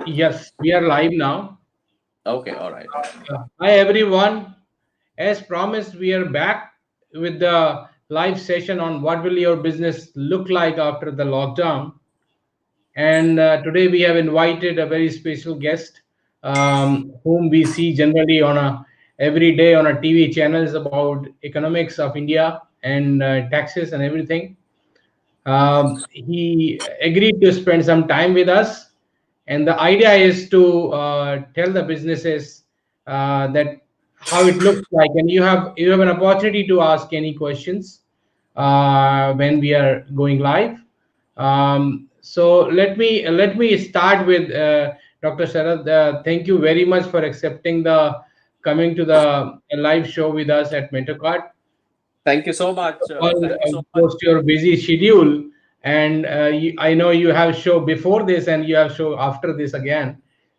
Yes, we are live now. Okay, all right. Hi everyone. As promised, we are back with the live session on what will your business look like after the lockdown. And today we have invited a very special guest, whom we see generally on a every day on a TV channels about economics of India and taxes and everything. He agreed to spend some time with us, and the idea is to tell the businesses that how it looks like, and you have an opportunity to ask any questions when we are going live. So let me start with Dr. Sharad. Thank you very much for accepting the coming to the live show with us at MentorCard. Thank you so much. All Thank you so much. post your busy schedule, and I know you have show before this and you have show after this again. Yeah,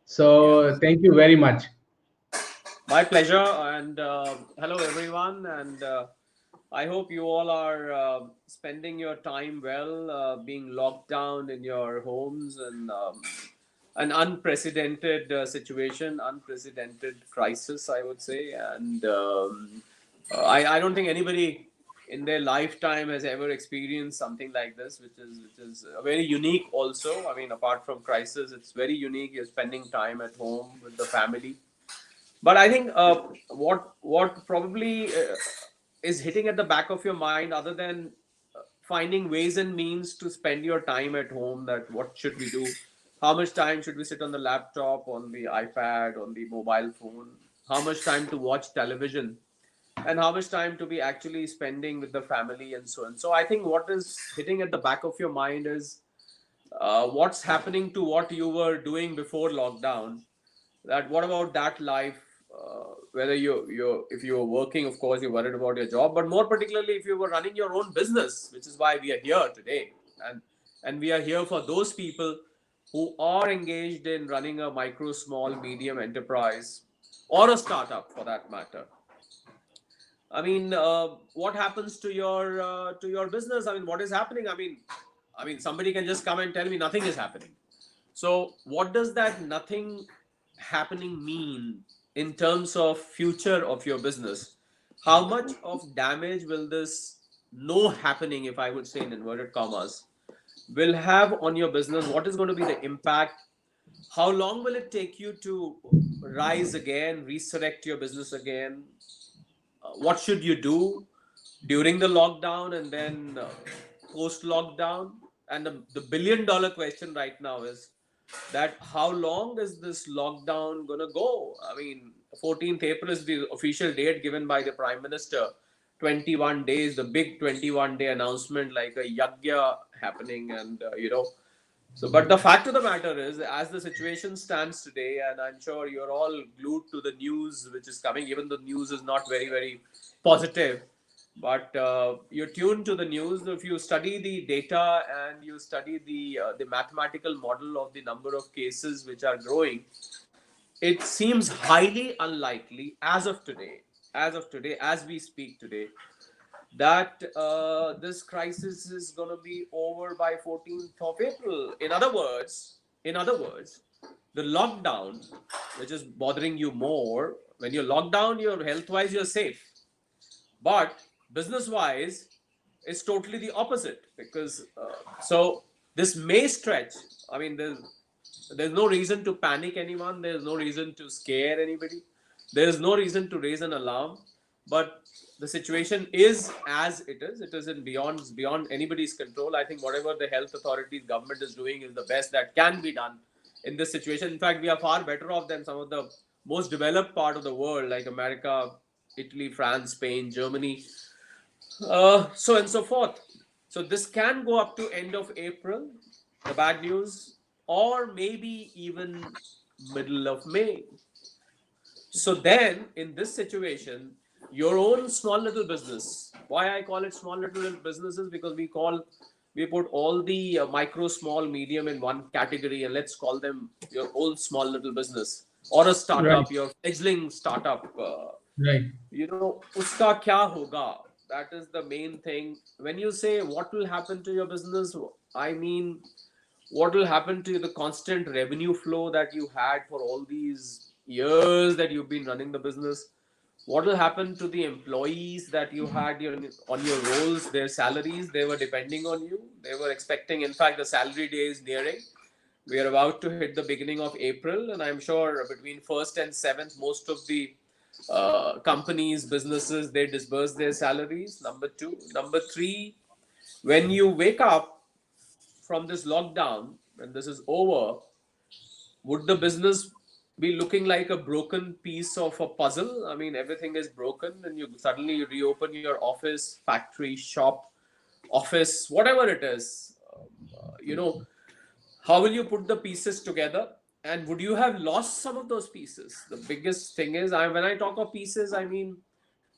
So thank you very much. my pleasure. And hello, everyone. And I hope you all are spending your time well, being locked down in your homes and an unprecedented situation, unprecedented crisis, I would say. And I don't think anybody in their lifetime has ever experienced something like this, which is very unique. Also, I mean, apart from crisis, it's very unique. You're spending time at home with the family, but I think what probably is hitting at the back of your mind, other than finding ways and means to spend your time at home, that what should we do? How much time should we sit on the laptop, on the iPad, on the mobile phone? How much time to watch television? And how much time to be actually spending with the family and so on. So I think what is hitting at the back of your mind is what's happening to what you were doing before lockdown. That what about that life? Whether you if you were working, of course, you're worried about your job, but more particularly if you were running your own business, which is why we are here today, and we are here for those people who are engaged in running a micro, small, medium enterprise or a startup for that matter. I mean, what happens to your business? I mean, what is happening? I mean, somebody can just come and tell me nothing is happening. So, what does that nothing happening mean in terms of future of your business? How much of damage will this no happening, if I would say in inverted commas, will have on your business? What is going to be the impact? How long will it take you to rise again, resurrect your business again? What should you do during the lockdown and then post lockdown? And the billion-dollar question right now is that how long is this lockdown going to go? I mean, 14th April is the official date given by the Prime Minister. 21 days, the big 21-day announcement, like a yagya happening, and so, but the fact of the matter is, as the situation stands today, and I'm sure you're all glued to the news which is coming, even the news is not very, very positive, but you're tuned to the news. If you study the data and you study the mathematical model of the number of cases which are growing, it seems highly unlikely as of today, as we speak today, that this crisis is going to be over by 14th of April. In other words, the lockdown, which is bothering you more, when you're locked down, you're health wise, you're safe. But business wise, it's totally the opposite because so this may stretch. I mean, there's no reason to panic anyone. There's no reason to scare anybody. There's no reason to raise an alarm. But the situation is as it is. It is in beyond anybody's control. I think whatever the health authorities, government is doing is the best that can be done in this situation. In fact, we are far better off than some of the most developed part of the world, like America, Italy, France, Spain, Germany, so and so forth. So this can go up to end of April, the bad news, or maybe even middle of May. So then, in this situation, your own small little business. Why I call it small little businesses, because we put all the micro, small, medium in one category, and let's call them your own small little business or a Right, startup, your fledgling startup. right. Uska kya hoga? That is the main thing. When you say what will happen to your business, I mean, What will happen to the constant revenue flow that you had for all these years that you've been running the business? What will happen to the employees that you had on your roles? Their salaries, they were depending on you. They were expecting, in fact, the salary day is nearing. We are about to hit the beginning of April, and I'm sure between 1st and 7th, most of the companies, businesses, they disburse their salaries. Number two. Number three, when you wake up from this lockdown, when this is over, would the business be looking like a broken piece of a puzzle? I mean, everything is broken, and you suddenly reopen your office, factory, shop, office, whatever it is. How will you put the pieces together? And would you have lost some of those pieces? The biggest thing is, when I talk of pieces, I mean,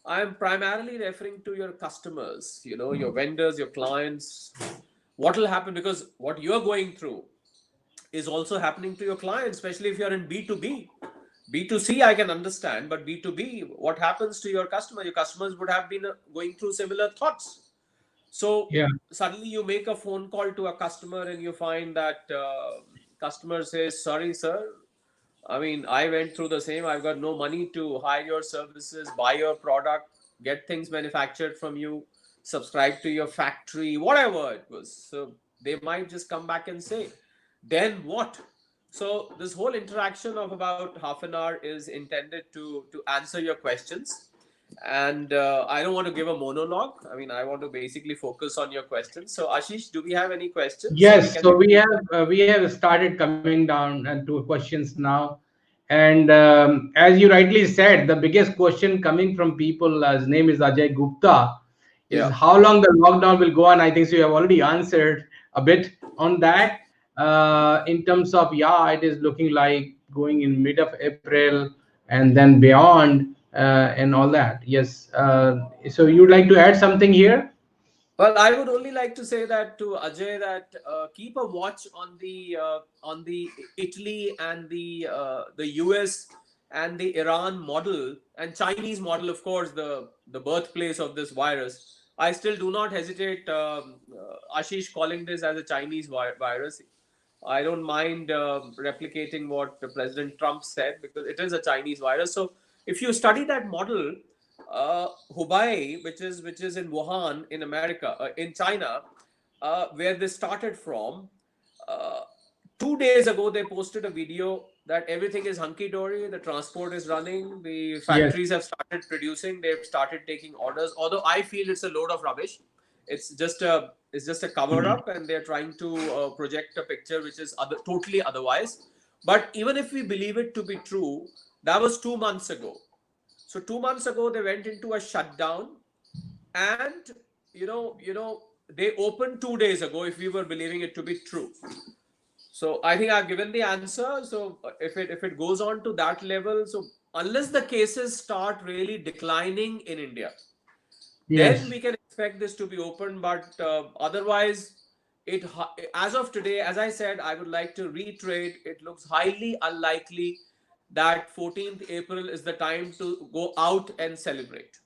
I am primarily referring to your customers, your vendors, your clients. What will happen? Because what you're going through is also happening to your clients, especially if you're in B2B. B2C, I can understand, but B2B, what happens to your customer? Your customers would have been going through similar thoughts. So Yeah. suddenly you make a phone call to a customer and you find that customer says, "Sorry, sir. I mean, I went through the same. I've got no money to hire your services, buy your product, get things manufactured from you, subscribe to your factory, whatever it was." So they might just come back and say, "Then what?" So this whole interaction of about half an hour is intended to answer your questions, and I don't want to give a monologue. I mean, I want to basically focus on your questions. So Ashish, do we have any questions so we Yes, can so begin? we have started coming down to questions now, and as you rightly said, the biggest question coming from people, his name is Ajay Gupta, is Yeah. how long the lockdown will go on. I think so. You have already answered a bit on that. In terms of, yeah, it is looking like going in mid of April and then beyond, and all that. Yes. So you'd like to add something here? Well, I would only like to say that to Ajay that keep a watch on the Italy and the US and the Iran model and Chinese model, of course, the birthplace of this virus. I still do not hesitate, Ashish, calling this as a Chinese virus. I don't mind replicating what President Trump said because it is a Chinese virus. So if you study that model, Hubei, which is in Wuhan in America, in China, where this started from. Uh, 2 days ago, they posted a video that everything is hunky dory. The transport is running. The Yes. factories have started producing. They've started taking orders. Although I feel it's a load of rubbish. It's just a cover Mhm. up, and they're trying to project a picture which is totally otherwise. But even if we believe it to be true, that was 2 months ago. So 2 months ago, they went into a shutdown, and they opened 2 days ago. If we were believing it to be true, so I think I've given the answer. So if it goes on to that level, so unless the cases start really declining in India, then Yes. we can expect this to be open. But otherwise, as of today, as I said, I would like to reiterate, it looks highly unlikely that 14th April is the time to go out and celebrate.